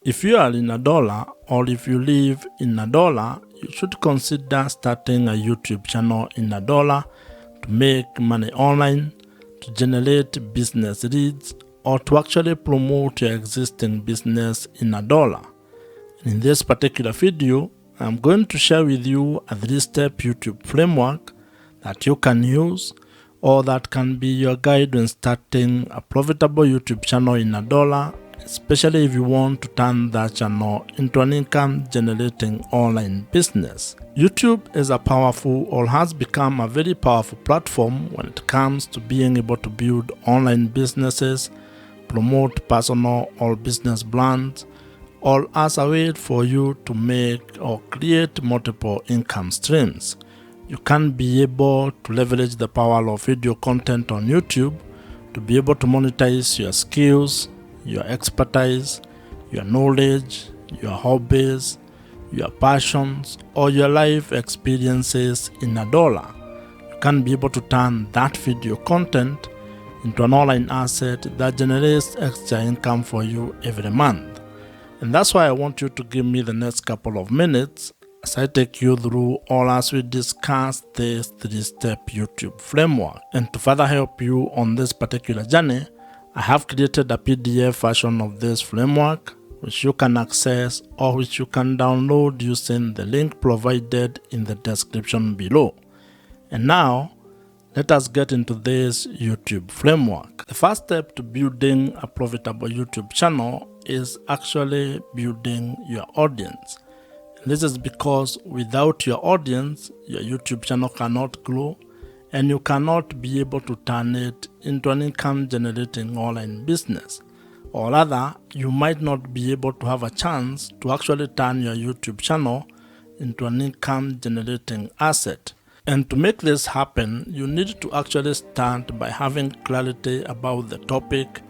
If you are in Andorra or if you live in Andorra, you should consider starting a YouTube channel in Andorra to make money online, to generate business leads, or to actually promote your existing business in Andorra. In this particular video, I'm going to share with you a 3-step YouTube framework that you can use or that can be your guide when starting a profitable YouTube channel in Andorra, especially if you want to turn that channel into an income-generating online business. YouTube is a powerful or has become a very powerful platform when it comes to being able to build online businesses, promote personal or business brands, or as a way for you to make or create multiple income streams. You can be able to leverage the power of video content on YouTube to be able to monetize your skills, your expertise, your knowledge, your hobbies, your passions, or your life experiences in Andorra. You can be able to turn that video content into an online asset that generates extra income for you every month. And that's why I want you to give me the next couple of minutes as I take you through all as we discuss this 3-step YouTube framework. And to further help you on this particular journey, I have created a PDF version of this framework which you can access or which you can download using the link provided in the description below. And now, let us get into this YouTube framework. The first step to building a profitable YouTube channel is actually building your audience. And this is because without your audience, your YouTube channel cannot grow and you cannot be able to turn it into an income-generating online business. Or rather, you might not be able to have a chance to actually turn your YouTube channel into an income-generating asset. And to make this happen, you need to actually start by having clarity about the topic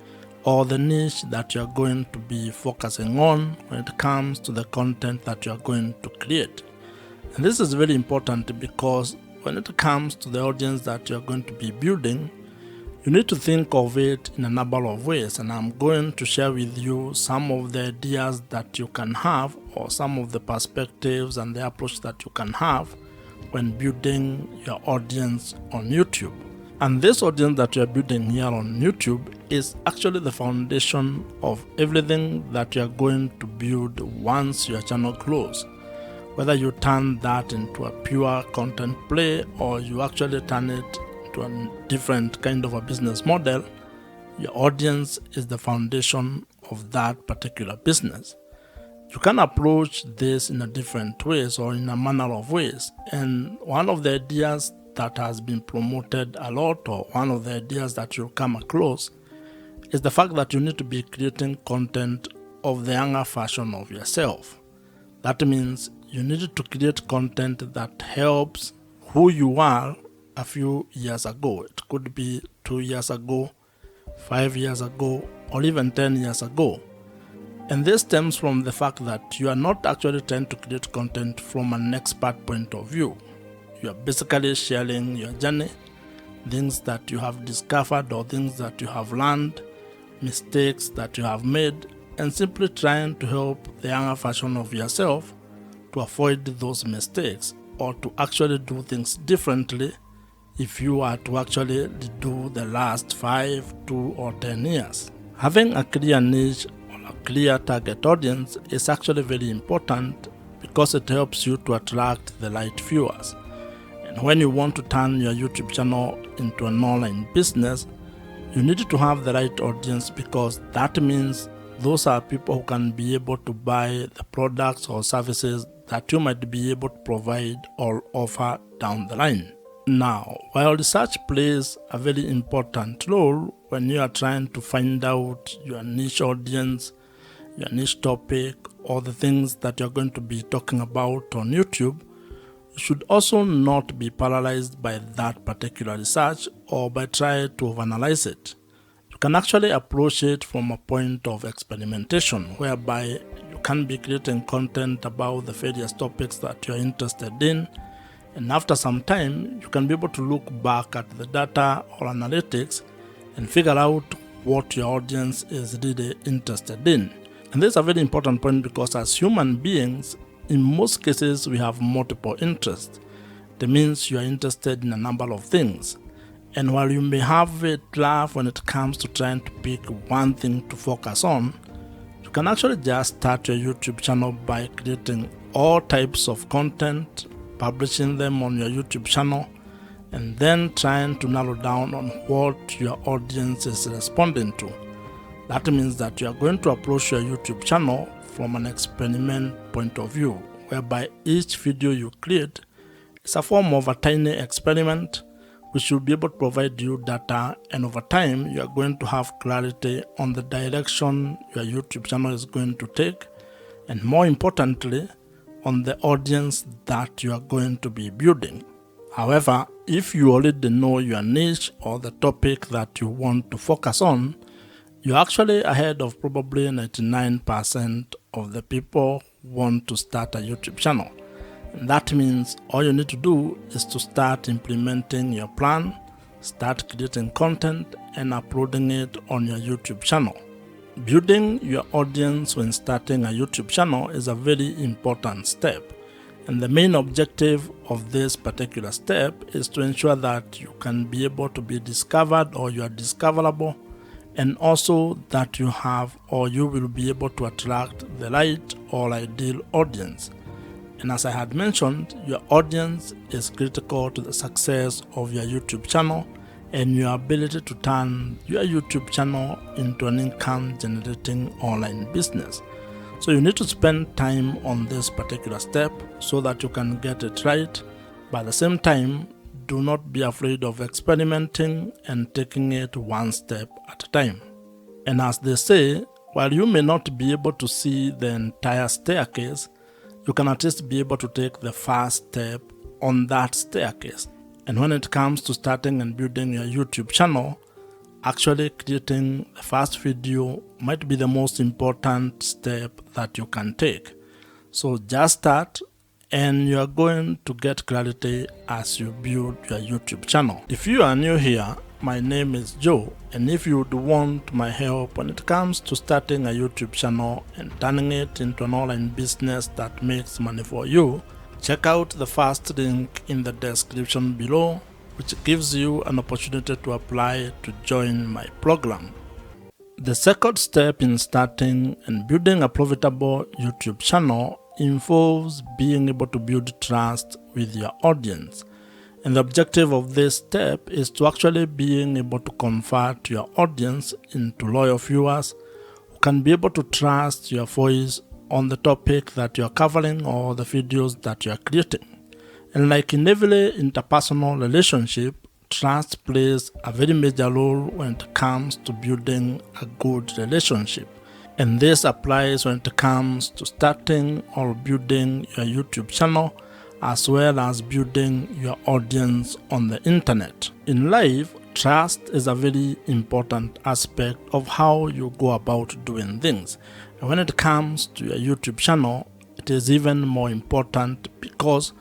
or the niche that you're going to be focusing on when it comes to the content that you're going to create. And this is very important because when it comes to the audience that you're going to be building, you need to think of it in a number of ways, and I'm going to share with you some of the ideas that you can have or some of the perspectives and the approach that you can have when building your audience on YouTube. And this audience that you're building here on YouTube is actually the foundation of everything that you're going to build once your channel grows. Whether you turn that into a pure content play or you actually turn it into a different kind of a business model, your audience is the foundation of that particular business. You can approach this in a different ways or in a manner of ways. And one of the ideas that has been promoted a lot, or one of the ideas that you'll come across, is the fact that you need to be creating content of the younger version of yourself. That means you need to create content that helps who you are a few years ago. It could be 2 years ago, 5 years ago, or even 10 years ago. And this stems from the fact that you are not actually trying to create content from an expert point of view. You are basically sharing your journey, things that you have discovered or things that you have learned, mistakes that you have made, and simply trying to help the younger version of yourself to avoid those mistakes or to actually do things differently if you are to actually do the last 5, 2, or 10 years. Having a clear niche or a clear target audience is actually very important because it helps you to attract the right viewers. And when you want to turn your YouTube channel into an online business, you need to have the right audience because that means those are people who can be able to buy the products or services that you might be able to provide or offer down the line. Now, while research plays a very important role when you are trying to find out your niche audience, your niche topic, or the things that you're going to be talking about on YouTube, you should also not be paralyzed by that particular research or by trying to overanalyze it. You can actually approach it from a point of experimentation, whereby you can be creating content about the various topics that you're interested in, and after some time, you can be able to look back at the data or analytics and figure out what your audience is really interested in. And this is a very important point because as human beings, in most cases, we have multiple interests. That means you are interested in a number of things. And while you may have a drive when it comes to trying to pick one thing to focus on, you can actually just start your YouTube channel by creating all types of content, publishing them on your YouTube channel, and then trying to narrow down on what your audience is responding to. That means that you are going to approach your YouTube channel from an experiment point of view, whereby each video you create is a form of a tiny experiment which will be able to provide you data, and over time you are going to have clarity on the direction your YouTube channel is going to take, and more importantly, on the audience that you are going to be building. However, if you already know your niche or the topic that you want to focus on, you're actually ahead of probably 99% of the people who want to start a YouTube channel. And that means all you need to do is to start implementing your plan, start creating content, and uploading it on your YouTube channel. Building your audience when starting a YouTube channel is a very important step. And the main objective of this particular step is to ensure that you can be able to be discovered, or you are discoverable, and also that you have, or you will be able to attract the right or ideal audience. And as I had mentioned, your audience is critical to the success of your YouTube channel and your ability to turn your YouTube channel into an income generating online business. So you need to spend time on this particular step so that you can get it right. But at the same time, do not be afraid of experimenting and taking it one step at a time. And as they say, while you may not be able to see the entire staircase, you can at least be able to take the first step on that staircase. And when it comes to starting and building your YouTube channel, actually creating the first video might be the most important step that you can take. So just start, and you are going to get clarity as you build your YouTube channel. If you are new here, my name is Joe, and if you would want my help when it comes to starting a YouTube channel and turning it into an online business that makes money for you, check out the first link in the description below, which gives you an opportunity to apply to join my program. The second step in starting and building a profitable YouTube channel involves being able to build trust with your audience. And the objective of this step is to actually being able to convert your audience into loyal viewers who can be able to trust your voice on the topic that you are covering or the videos that you are creating. And like in every interpersonal relationship, trust plays a very major role when it comes to building a good relationship. And this applies when it comes to starting or building your YouTube channel, as well as building your audience on the internet. In life, trust is a very important aspect of how you go about doing things. And when it comes to your YouTube channel, it is even more important, because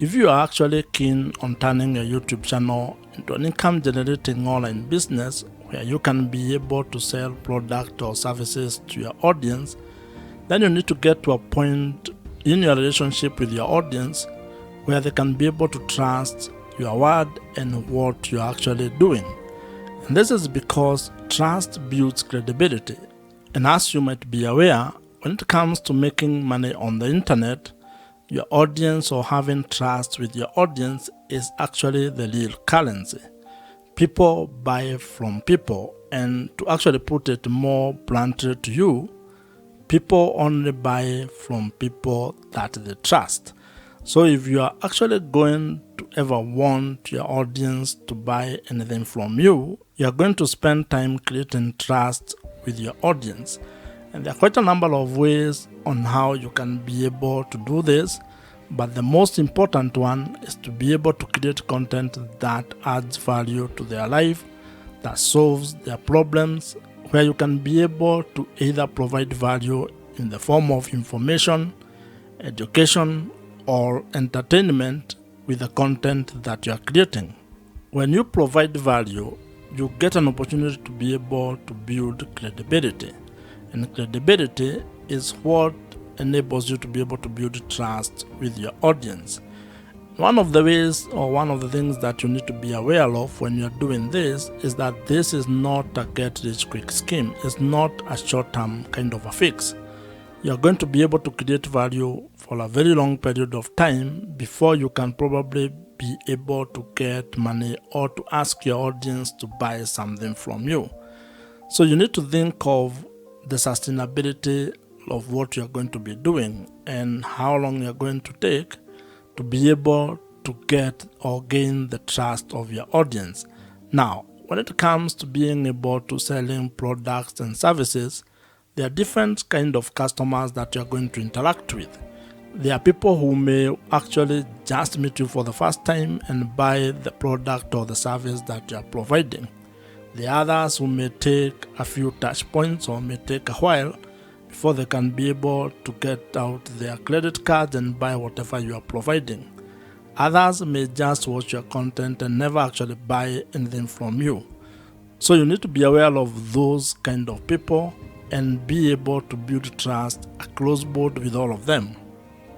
if you are actually keen on turning your YouTube channel into an income generating online business where you can be able to sell product or services to your audience, then you need to get to a point in your relationship with your audience where they can be able to trust your word and what you're actually doing. And this is because trust builds credibility. And as you might be aware, when it comes to making money on the internet, your audience, or having trust with your audience, is actually the real currency. People buy from people, and to actually put it more bluntly to you, people only buy from people that they trust. So if you are actually going to ever want your audience to buy anything from you, you are going to spend time creating trust with your audience. And there are quite a number of ways on how you can be able to do this, but the most important one is to be able to create content that adds value to their life, that solves their problems, where you can be able to either provide value in the form of information, education, or entertainment with the content that you are creating. When you provide value, you get an opportunity to be able to build credibility. And credibility is what enables you to be able to build trust with your audience. One of the ways, or one of the things that you need to be aware of when you're doing this, is that this is not a get-rich-quick scheme. It's not a short-term kind of a fix. You're going to be able to create value for a very long period of time before you can probably be able to get money or to ask your audience to buy something from you. So you need to think of the sustainability of what you're going to be doing and how long you're going to take to be able to get or gain the trust of your audience. Now, when it comes to being able to selling products and services, there are different kind of customers that you're going to interact with. There are people who may actually just meet you for the first time and buy the product or the service that you're providing. The others who may take a few touch points or may take a while before they can be able to get out their credit cards and buy whatever you are providing. Others may just watch your content and never actually buy anything from you. So you need to be aware of those kind of people and be able to build trust across board with all of them.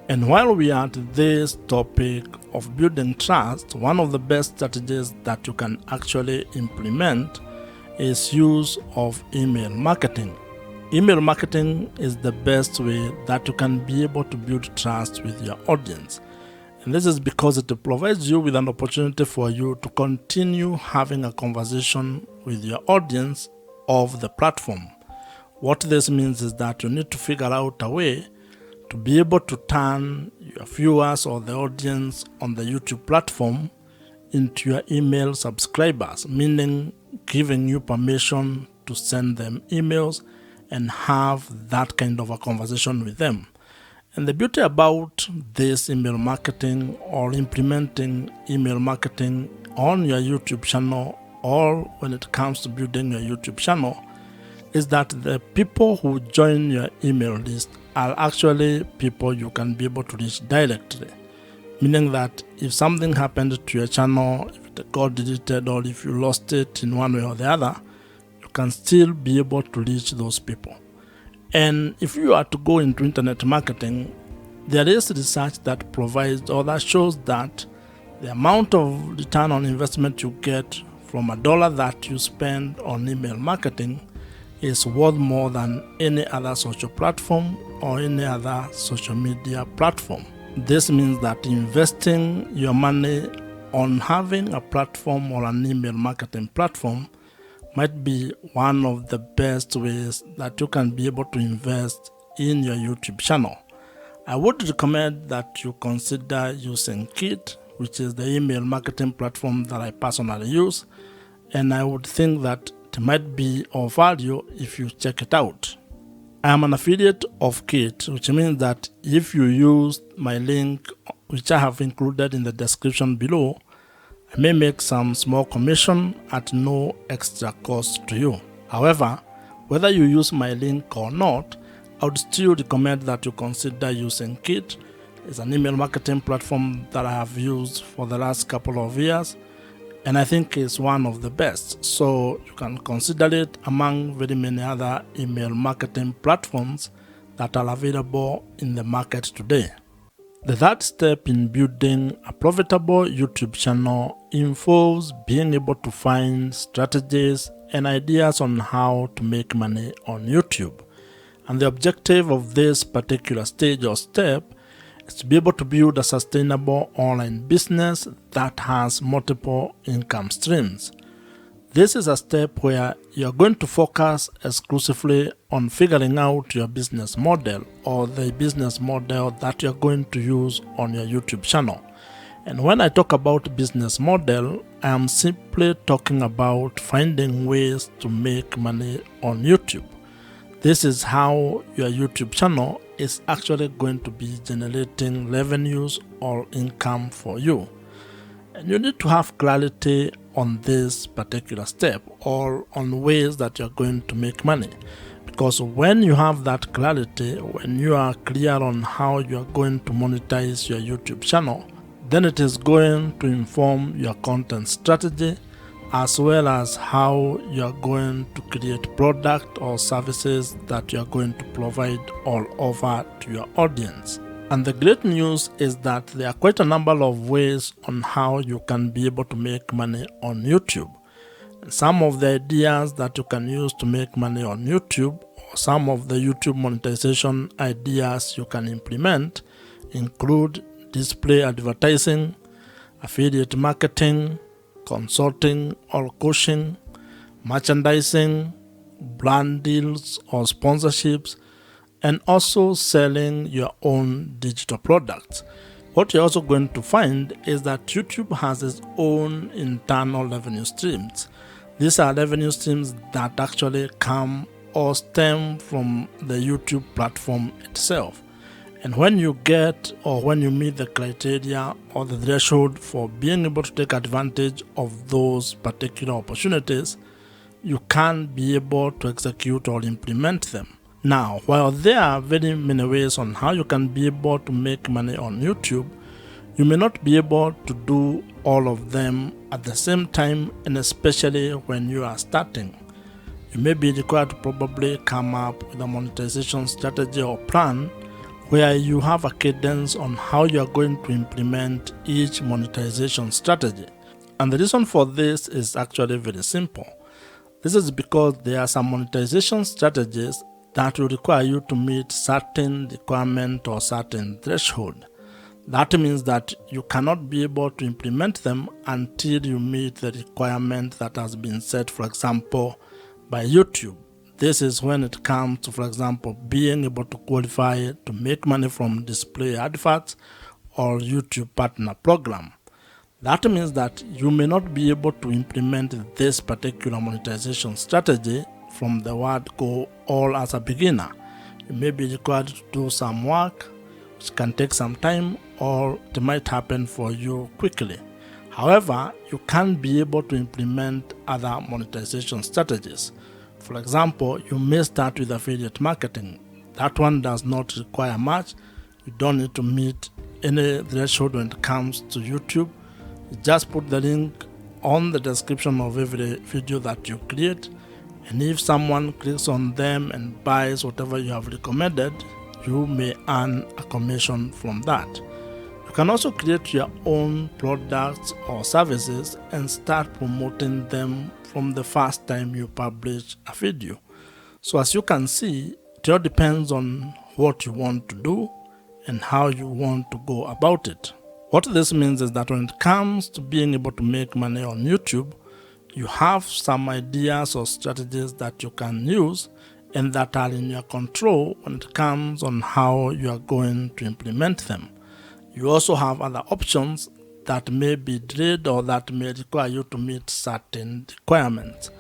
And while we are at this topic of building trust, one of the best strategies that you can actually implement is use of email marketing. Email marketing is the best way that you can be able to build trust with your audience. And this is because it provides you with an opportunity for you to continue having a conversation with your audience of the platform. What this means is that you need to figure out a way to be able to turn your viewers or the audience on the YouTube platform into your email subscribers, meaning giving you permission to send them emails and have that kind of a conversation with them. And the beauty about this email marketing or implementing email marketing on your YouTube channel, or when it comes to building your YouTube channel, is that the people who join your email list are actually people you can be able to reach directly. Meaning that if something happened to your channel, if it got deleted or if you lost it in one way or the other, you can still be able to reach those people. And if you are to go into internet marketing, there is research that provides or that shows that the amount of return on investment you get from $1 that you spend on email marketing is worth more than any other social platform or any other social media platform. This means that investing your money on having a platform or an email marketing platform might be one of the best ways that you can be able to invest in your YouTube channel. I would recommend that you consider using Kit, which is the email marketing platform that I personally use, and I would think that it might be of value if you check it out. I am an affiliate of Kit, which means that if you use my link, which I have included in the description below, I may make some small commission at no extra cost to you. However, whether you use my link or not, I would still recommend that you consider using Kit. It's an email marketing platform that I have used for the last couple of years, and I think it's one of the best. So you can consider it among very many other email marketing platforms that are available in the market today. The third step in building a profitable YouTube channel involves being able to find strategies and ideas on how to make money on YouTube. And the objective of this particular stage or step is to be able to build a sustainable online business that has multiple income streams. This is a step where you're going to focus exclusively on figuring out your business model or the business model that you're going to use on your YouTube channel. And when I talk about business model, I am simply talking about finding ways to make money on YouTube. This is how your YouTube channel is actually going to be generating revenues or income for you. And you need to have clarity on this particular step or on ways that you're going to make money. Because when you have that clarity, when you are clear on how you are going to monetize your YouTube channel, then it is going to inform your content strategy as well as how you are going to create product or services that you are going to provide all over to your audience. And the great news is that there are quite a number of ways on how you can be able to make money on YouTube. And some of the ideas that you can use to make money on YouTube, or some of the YouTube monetization ideas you can implement, include display advertising, affiliate marketing, consulting or coaching, merchandising, brand deals or sponsorships, and also selling your own digital products. What you're also going to find is that YouTube has its own internal revenue streams. These are revenue streams that actually come or stem from the YouTube platform itself. And when you get or when you meet the criteria or the threshold for being able to take advantage of those particular opportunities, you can be able to execute or implement them. Now, while there are very many ways on how you can be able to make money on YouTube, you may not be able to do all of them at the same time, and especially when you are starting. You may be required to probably come up with a monetization strategy or plan where you have a cadence on how you are going to implement each monetization strategy. And the reason for this is actually very simple. This is because there are some monetization strategies that will require you to meet certain requirement or certain threshold. That means that you cannot be able to implement them until you meet the requirement that has been set, for example, by YouTube. This is when it comes to, for example, being able to qualify to make money from display adverts or YouTube partner program. That means that you may not be able to implement this particular monetization strategy from the word go all as a beginner. You may be required to do some work, which can take some time, or it might happen for you quickly. However, you can be able to implement other monetization strategies. For example, you may start with affiliate marketing. That one does not require much. You don't need to meet any threshold when it comes to YouTube. You just put the link on the description of every video that you create, and if someone clicks on them and buys whatever you have recommended, you may earn a commission from that. You can also create your own products or services and start promoting them from the first time you publish a video. So as you can see, it all depends on what you want to do and how you want to go about it. What this means is that when it comes to being able to make money on YouTube, you have some ideas or strategies that you can use and that are in your control when it comes on how you are going to implement them. You also have other options that may be delayed or that may require you to meet certain requirements.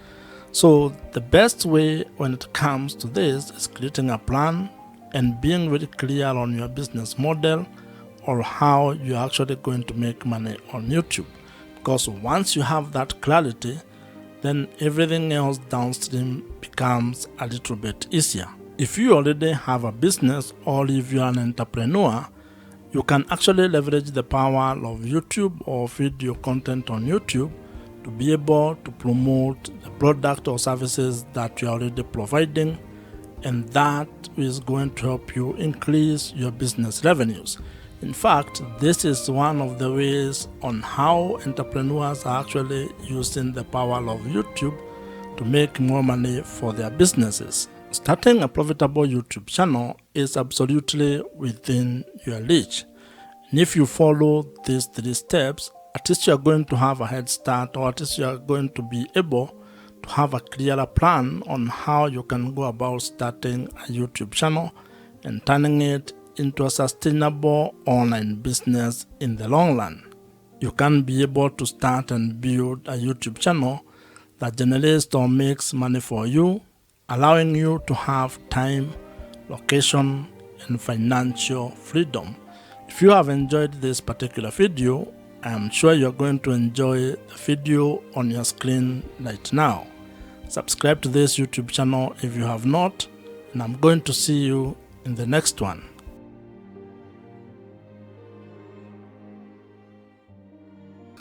So the best way when it comes to this is creating a plan and being very clear on your business model or how you're actually going to make money on YouTube. Because once you have that clarity, then everything else downstream becomes a little bit easier. If you already have a business or if you're an entrepreneur, you can actually leverage the power of YouTube or video content on YouTube to be able to promote the product or services that you're already providing, and that is going to help you increase your business revenues. In fact, this is one of the ways on how entrepreneurs are actually using the power of YouTube to make more money for their businesses. Starting a profitable YouTube channel is absolutely within your reach. And if you follow these 3 steps, at least you are going to have a head start, or at least you are going to be able to have a clearer plan on how you can go about starting a YouTube channel and turning it into a sustainable online business in the long run. You can be able to start and build a YouTube channel that generates or makes money for you, allowing you to have time, location, and financial freedom. If you have enjoyed this particular video, I am sure you're going to enjoy the video on your screen right now. Subscribe to this YouTube channel if you have not, and I'm going to see you in the next one.